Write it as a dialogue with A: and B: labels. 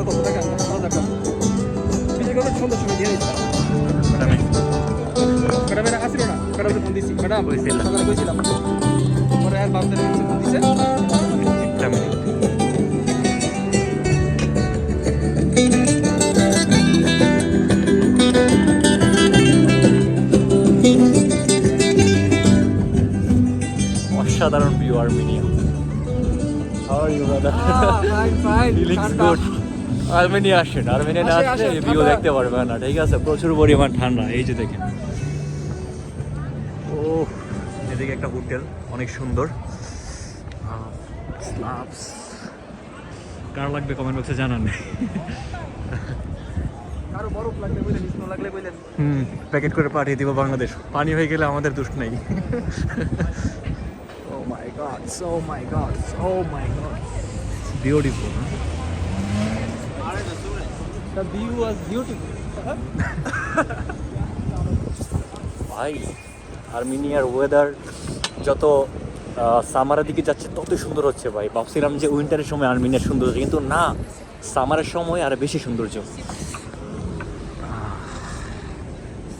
A: ভাড়া কত টাকা? 1000 টাকা। বিশেষ করে সন্ধ্যার সময় দিয়ে দিচ্ছিলাম। ম্যাডামের আসিল না, ম্যাডামকে ফোন দিচ্ছি, ম্যাডাম সকালে কইছিলাম, পরে আর বাপদের কাছে ফোন দিছে।
B: অসাধারণ view Armenia. How are you, brother?
A: Fine
B: Feelings good. Armenia আসেন, আর্মেনিয়া না আসলে এই ভিউ দেখতে পারবে না, ঠিক আছে? প্রচুর পরিমাণ ঠান্ডা, এই যে দেখেন। ও এদিকে একটা হোটেল, অনেক সুন্দর। স্লাবস কার লাগবে কমেন্ট বক্সে জানান।
A: কারো বরফ লাগলে বলেন, স্নো লাগলে বলেন।
B: প্যাকেট করে পাঠিয়ে দিব বাংলাদেশ। পানি হয়ে গেলে আমাদের দোষ নেই।
A: Oh my god, oh my god, oh my god.
B: Beautiful.
A: The view was beautiful.
B: ভাই আর্মেনিয়ার ওয়েদার যত সামারের দিকে যাচ্ছে তত সুন্দর হচ্ছে ভাই। ভাবছিলাম যে উইন্টারের সময় আর্মেনিয়ার সৌন্দর্য, কিন্তু না, সামারের সময় আরো বেশি সৌন্দর্য।